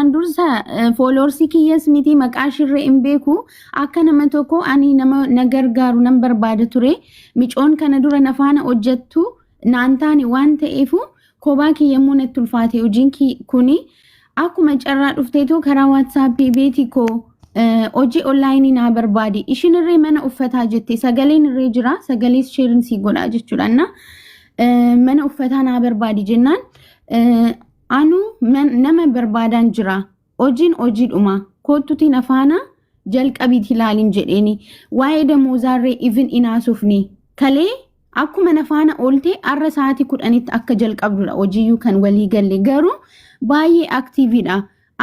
duraan dursa followers kiyyas miti maqaa shirree hin beeku akka nama tokko ani nama nagargaaru nan barbaada ture micoon kana dura nafaana hojjettu naantaani waan ta'eefu kophaa kiyyammoo natti ulfaate hojiin kuni akkuma carraa dhufteetoo karaa WhatsApp beeti koo hojii online naa barbaadi ishin irree mana uffataa jette sagaleen irree jira sagalee sharing si godha jechuudha mana uffataa naa barbaadi jennaan anu nama barbaadan jira hojiin hojiidhuma kootuti nafaana jalqabiiti ilaalin jedheeni waa'ee damoozaarree even inaasufni kalee akkuma nafaana oolte arra sa'aatii 10tti akka jalqabdudha hojiiyyuu kan walii galle garuu baay'ee aktiiviidha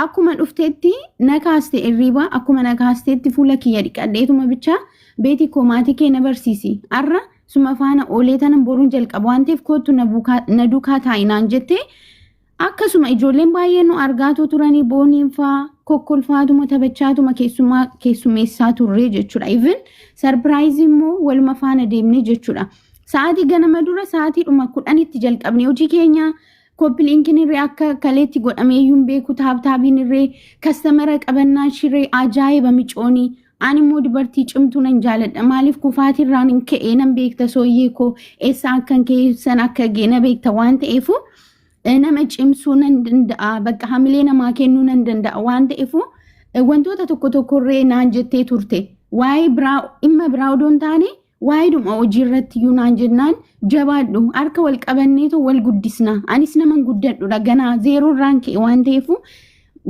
akkuma dhufteetti nakaaste irriba akkuma nakaasteetti fuula kiyya dhiqadheetuma bicha beeti koomaatii kee na barsiisi arra suma faana oolee tanan boruun jalqaba waan ta'eef kootu na duukaa taa'inaan jettee akkasuma ijoolleen baay'een nu argaatu turanii booniin faa kokkolfaatuma taphachaatuma keessummeessaa turre jechuudha even sarpiraayizii immoo waluma faana deemne jechuudha sa'aatii ganama dura sa'aatiidhuma 10tti jalqabne hojii keenya koppiliinkiin irree akka kaleetti godhameeyyuun beeku taabtaabiin irree kastamara qabannaa shirree ajaa'iba micoonii ani immoo dubartii cimtuu nan jaaladha maaliif kufaatirraan hin ka'ee nan beekta sooyyee koo eessa akkan keessan akka geena beekta waan ta'eefu nama cimsuu nan danda'a bakka hamilee namaa kennuu nan danda'a waan ta'eefu wantoota tokkorree naan jettee turte waa'ee dhimma biraa odoon taane waa'ee dhuma hojii irratti iyyuu naan jennaan jabaadhu harka wal qabanneetu wal guddisna anis naman guddadhudha ganaa zeeroo irraan ka'e waan ta'eefu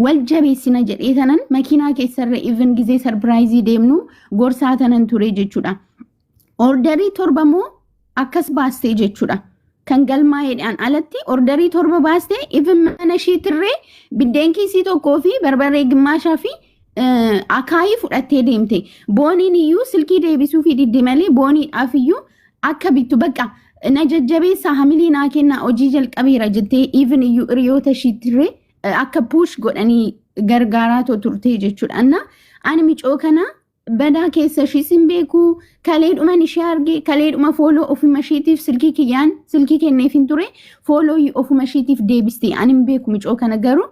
wal jabeessina jedhee tanan makiinaa keessarra even gizee sarpiraayizii deemnu gorsaa tanan ture jechuudha ordarii 7 moo akkas baastee jechuudha kan galmaa'eedhaan alatti ordarii 7 baastee even mana ishiitirree biddeen kiisii tokkoo fi barbaree gimmaashaa fi akaayii fudhattee deemte booniin iyyuu silkii deebisuu fi diddi malee booniidhaaf iyyuu akka bittu bakka na jajjabeessaa hamilee naa kennaa hojii jalqabeera jettee even iyyuu hiriyoota ishiitirree akka puush godhanii gargaaraa turte jechuudha ani micoo kana badaa keessa ishiis hin beeku kaleedhuman ishee arge kaleedhuma fooloo ofuma ishiitiif silkii kenneef hin ture fooloo ofuma ishiitiif deebiste ani hin beeku micoo kana garuu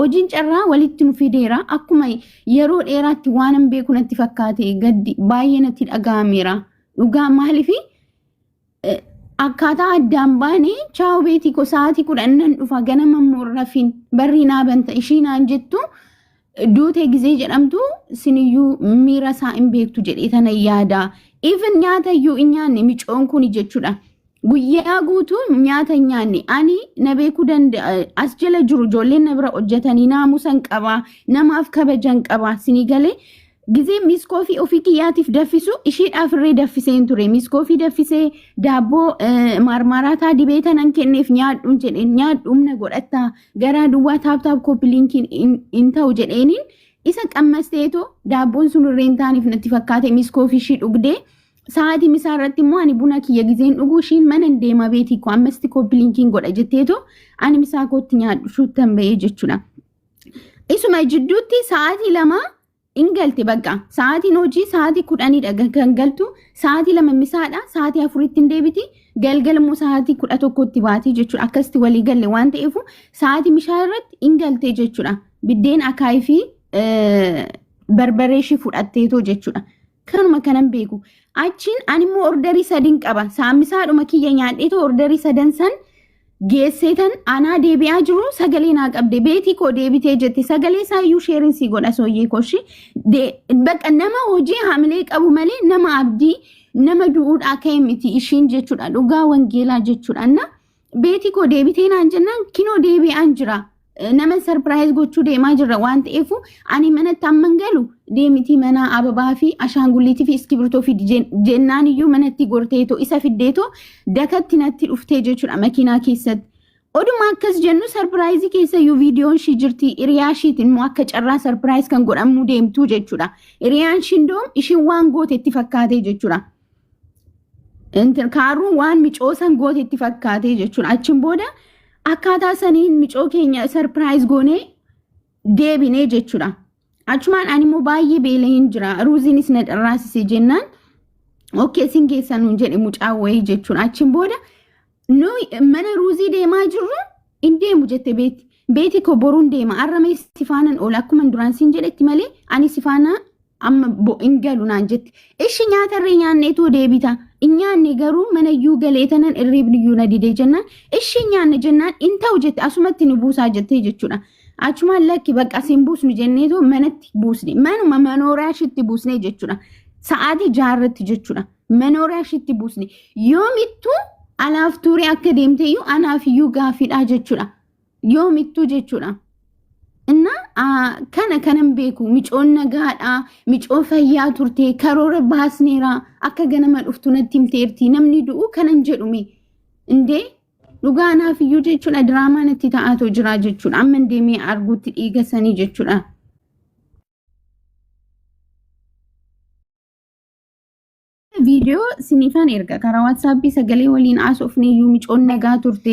hojiin carraa walitti nu fideera akkuma yeroo dheeraatti waan hin beeku natti fakkaate gaddi baay'ee natti dhaga'ameera dhugaa maaliifi akkaataa addaan baane chaawu beetii ko sa'aatii 10 nan dhufa ganama morrafin barri naa banta ishiinaan jettu duute gizee jedhamtu siniyyuu miira isaa hin beektu jedhee tana yaada even nyaata iyyuu hin nyaanne micoon kun jechuudha guyyaa guutuu nyaata nyaanne ani na beekuu danda'a as jala jiru ijoolleen na bira hojjetanii naamusan qaba namaaf kabajan qaba sinii galee gizee miskoofii ofii kiyyaatiif daffisu ishiidhaaf irree daffiseen ture miskoofii daffisee daabboo marmaraataa dibeeta nan kenneef nyaadhuun jedheen nyaadhuumna godhatta garaa duwwaa taaptaap koppiliinkiin hin ta'u jedheeniin isa qammasteetoo daabboon sun irree hin taaniif natti fakkaate miskoofii ishii dhugdee sa'aatii misaa irratti immoo ani buna kiyya gizeen dhuguu ishiin mana deema beetii ko ammasti koppiliinkiin godha jetteetoo ani misaa kootti nyaadhu shuuttan ba'ee jechuudha isuma jidduutti sa'aatii 2 ingalte bakka sa'aatiin hojii sa'aatii 10 kan galtu sa'aatii 2 misaadha sa'aatii 4tti hin deebiti galgalammoo sa'aatii 11tti baati jechuudha akkasitti walii galle waan ta'eef sa'aatii mishaa irratti ingalte jechuudha biddeen akaayii fi barbaree ishii fudhatteetoo jechuudha kanuma kanan beeku achiin animmoo ordarii 3 qaba saamisaadhuma kiyya nyaadheetoo ordarii 3 san geesseetan anaa deebi'aa jiru sagalee naa qabde beetii koo deebitee jette sagalee isaayyuu sheerin si godha sooyyee koshi bakka nama hojii hamilee qabu malee nama abdii nama du'uudhaa ka'e miti ishiin jechuudha dhugaa wangeelaa jechuudha beetii koo deebitee naan jennaan kinoo deebi'aan jira nama sarpiraayiz gochuu deemaa jirra waan ta'eef ani manatti amman galu deemitii mana ababaa fi ashaangulliitii fi iskibirtoo fi jennaan iyyuu manatti gorteetoo isa fiddeetoo dakatti natti dhuftee jechuudha makiinaa keessatti oduma akkas jennu sarpiraayizii keessa iyyuu viidiyoon ishii jirti hiriyaa ishiitiin immoo akka carraa sarpiraayiz kan godhamuu deemtuu jechuudha hiriyaan shindoom ishiin waan gootetti fakkaatee jechuudha kaaruun waan micoosan gootetti fakkaatee jechuudha achiin booda akkaataa saniin micoo keenya sarpiraayiz goonee deebinee jechuudha achumaan ani immoo baay'ee beela'een jira ruuziinis na dharraasise jennaan okkee sin geessanuun jedhe mucaa wayii jechuudha achiin booda nu mana ruuzii deemaa jirru hin deemu jette beetti beeti ko boruun deema arrame sifaanan oola akkuma duraan siin jedhetti malee ani sifaana amma bo'in galu naan jetti ishi nyaatarree nyaanneetoo deebita nyaanne garuu manayyuu galeetanan irriibniyyuu na didee jennaan ishi nyaanne jennaan inta'u jette asumatti nu buusaa jettee jechuudha achumaan lakki bakka siin buusnu jenneetoo manatti buusne manuma manooraa shitti buusne jechuudha sa'aatii jaarratti jechuudha manooraa shitti buusne yoomittuu alaaf tuuree akka deemteeyyuu anaafiyyuu gaafiidhaa jechuudha yoomittuu jechuudha እና ከነም ቤኩ ሚጮን ነጋዳ ሚጮ ፈያ ቱርቴ ከሮረ ባስኔራ አከ ገነመ ዱፍቱነቲም ቴርቲ ነምኒ ዱኡ ከነን ጀዱሚ እንዴ ሉጋና ፍዩ ጀቹና ድራማ ነቲ ታአቶ ጅራ ጀቹን አመንዴሚ አርጉት ኢገሰኒ ጀቹና ቪዲዮ ሲኒፋን ኤርጋ ካራ ዋትስአፕ ሰገሌ ወሊን አሶፍኔ ዩ ሚጮን ነጋ ቱርቴ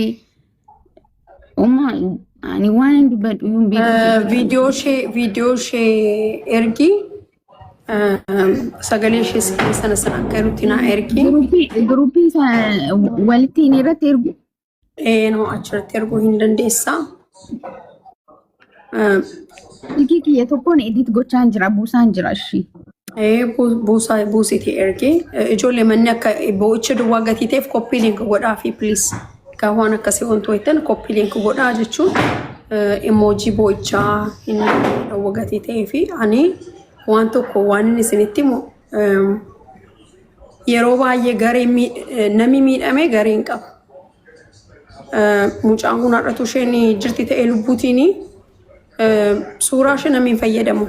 ኦማ ani waan dubbadhu yum beeku video she ergi sagalee she sana akka rutina ergi grupi walitti ni irratti ergu no achirratti ergu hin dandeessa kiyya tokkoon edit gochaan jira buusaan jira shi buusiti ergi ijoollee manni akka boo'icha duwwaa gatiiteef koppii link godhaafi please waan akkasii wantoota ittiin koppii link godhaa jechuun emoji boo'ichaa hin dhawwagatii ta'ee fi ani waan tokko waan inni isinitti yeroo baay'ee garee namni miidhamee garee hin qabu. Mucaan kun har'atu isheen jirti ta'ee lubbuutiin suuraa ishee namni hin fayyadamu.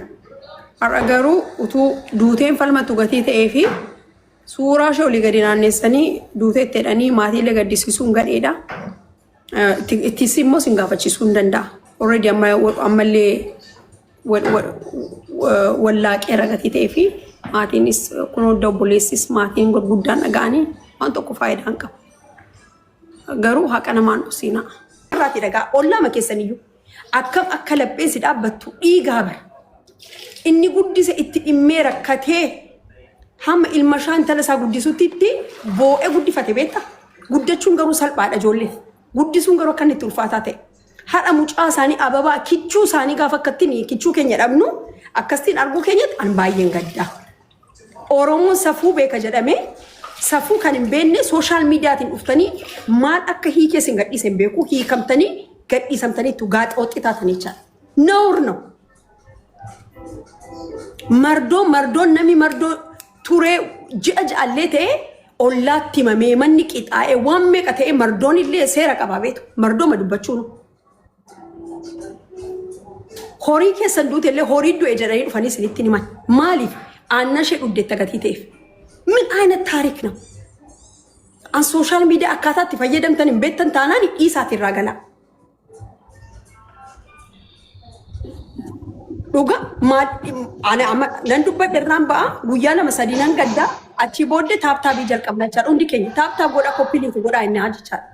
Har'a garuu utuu duuteen falmatu gatii ta'ee fi suuraa ishee olii gadi naannessanii duutee itti hidhanii maatiilee gaddisiisuun gadheedha. Ittis immoo sin gaafachiisuu hin danda'a. Already ammallee wallaaqee ragatii ta'ee fi maatiinis kun hunda obboleessis maatiin gurguddaan dhaga'anii waan tokko faayidaa hin qabu. Garuu haqa namaan dhosiinaa. Irraati dhagaa ollaama keessaniyyuu akkam akka lapheessi dhaabbattu dhiigaa bara. Inni guddise itti dhimmee rakkatee hamma ilma shaan tala isaa guddisutti itti boo'ee guddifate beekta. Guddachuun garuu salphaadha ijoollee. Guddisuun garuu akka inni itti ulfaataa ta'e. Haadha mucaa isaanii ababaa kichuu isaanii gaafa akkattiin kichuu keenya dhabnu akkasiin arguu keenyatti an baay'een gaddaa. Oromoon safuu beeka jedhamee safuu kan hin beekne sooshaal miidiyaatiin dhuftanii maal akka hiikee sin gadhiisan beeku hiikamtanii gadhiisamtaniitu gaaxootti taatanii jira. Noorno. Mardoon namni mardoo turee ji'a ja'allee ta'e ollaatti himamee manni qixaa'ee waan meeqa ta'e mardoon illee seera qabaa beetu mardoo ma dubbachuun. Horii keessan duute illee horii du'e jedhanii dhufanii isinitti himan. Maaliif aannan ishee dhuddeetta gatii ta'eef. Min aina taarik na. An sooshaal miidiyaa akkaataatti fayyadamtan hin beektan taanaan dhiisaati irraa gala. Dhuga nan dubbadhe irraan ba'a guyyaa lama sadii nan gaddaa achi booddee taaptaabii jalqabna jechaadha. Hundi keenya taaptaab godhaa koppii liinki godhaa inni haa jechaadha.